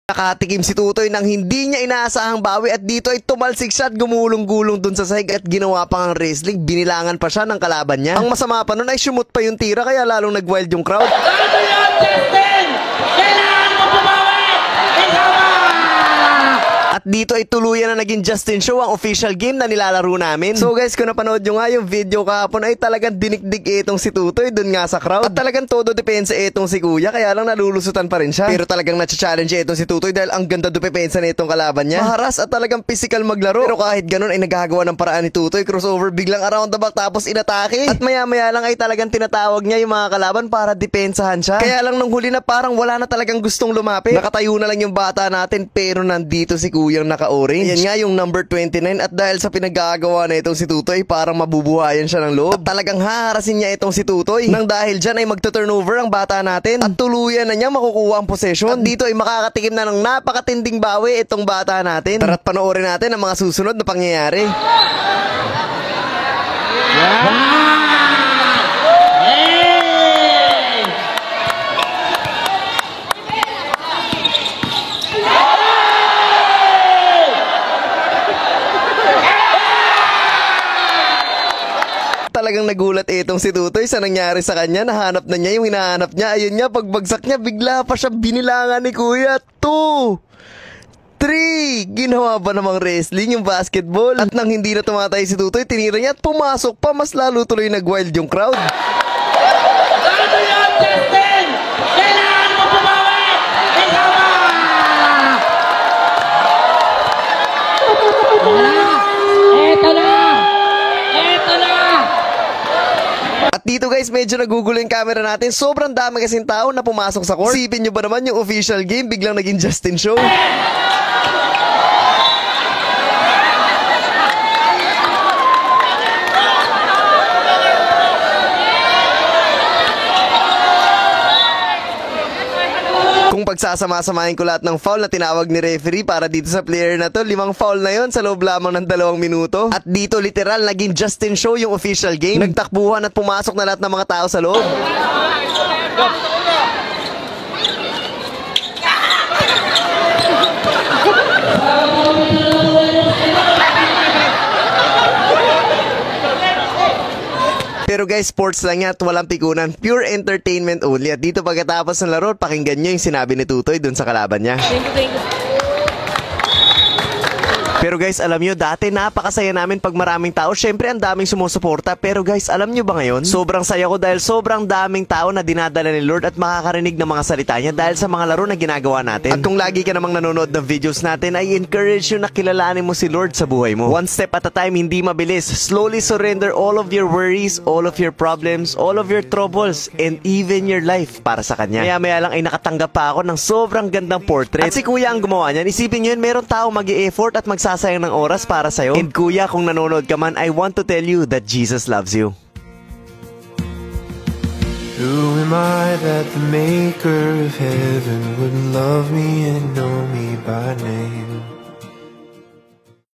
Nakatikim si Tutoy nang hindi niya inaasahang bawi at dito ay tumalsik siya at gumulong-gulong dun sa sahig at ginawa pa ng wrestling. Binilangan pa siya ng kalaban niya. Ang masama pa nun ay sumut pa yung tira kaya lalong nag-wild yung crowd. Ano yun, Justin? Kailangan mo bumawi! Ikaw ba? At dito ay tuluyan na naging Justin Show ang official game na nilalaro namin. So guys, kung napanood nyo nga yung video kahapon ay talagang dinikdik itong si Tutoy dun nga sa crowd. At talagang todo depensa itong si Kuya kaya lang nalulusutan pa rin siya. Pero talagang na-challenge itong si Tutoy dahil ang ganda depensa na itong kalaban niya. Maharas at talagang physical maglaro. Pero kahit ganun ay nagagawa ng paraan ni Tutoy. Crossover biglang around the back tapos inatake. At maya-maya lang ay talagang tinatawag niya yung mga kalaban para depensahan siya. Kaya lang nung huli na parang wala na talagang gustong lumapit. Nakatayo na lang yung bata natin pero nandito si Kuyang naka-orange. Yan nga yung number 29 at dahil sa pinagagawa na itong si Tutoy parang mabubuhayan siya ng loob. At talagang haharasin niya itong si Tutoy. Nang dahil dyan ay magto-turnover ang bata natin. At tuluyan na niya makukuha ang possession. At dito ay makakatikim na ng napakatinding bawi itong bata natin. Tara't panoorin natin ang mga susunod na pangyayari. Talagang nagulat itong si Tutoy sa nangyari sa kanya. Nahanap na niya yung hinahanap niya. Ayun niya, pagbagsak niya, bigla pa siya binilangan ni Kuya. 2, 3. Ginawa ba namang wrestling yung basketball? At nang hindi na tumatay si Tutoy, tinira niya at pumasok pa. Mas lalo tuloy nag-wild yung crowd. Ano yun, Justin? Kailangan mo bumawi! Ikaw ba? Eto na! Eto na! At dito guys, medyo nagugulo yung camera natin. Sobrang dami kasing tao na pumasok sa court. Isipin nyo ba naman yung official game biglang naging Justin Show? Kung pagsasama-samahin ko lahat ng foul na tinawag ni referee para dito sa player na to, 5 foul na yon sa loob lamang ng 2 minuto. At dito literal naging Justin Show yung official game. Nagtakbuhan at pumasok na lahat ng mga tao sa loob. Pero guys, sports lang yan at walang pikunan. Pure entertainment only. At dito pagkatapos ng laro, pakinggan nyo yung sinabi ni Tutoy dun sa kalaban niya. Thank you. Pero guys, alam nyo, dati napakasaya namin pag maraming tao. Syempre, ang daming sumusuporta. Pero guys, alam nyo ba ngayon? Sobrang saya ko dahil sobrang daming tao na dinadala ni Lord at makakarinig ng mga salita niya dahil sa mga laro na ginagawa natin. At kung lagi ka namang nanonood ng videos natin, I encourage you na kilalanin mo si Lord sa buhay mo. One step at a time, hindi mabilis. Slowly surrender all of your worries, all of your problems, all of your troubles, and even your life para sa Kanya. Maya-maya lang ay nakatanggap pa ako ng sobrang gandang portrait. At si Kuya ang gumawa niyan. Isipin nyo yun, meron tao mag-i-effort at magsasayang ng oras para sa'yo. And Kuya, kung nanonood ka man, I want to tell you that Jesus loves you. Who am I that the maker of heaven wouldn't love me and know me by name?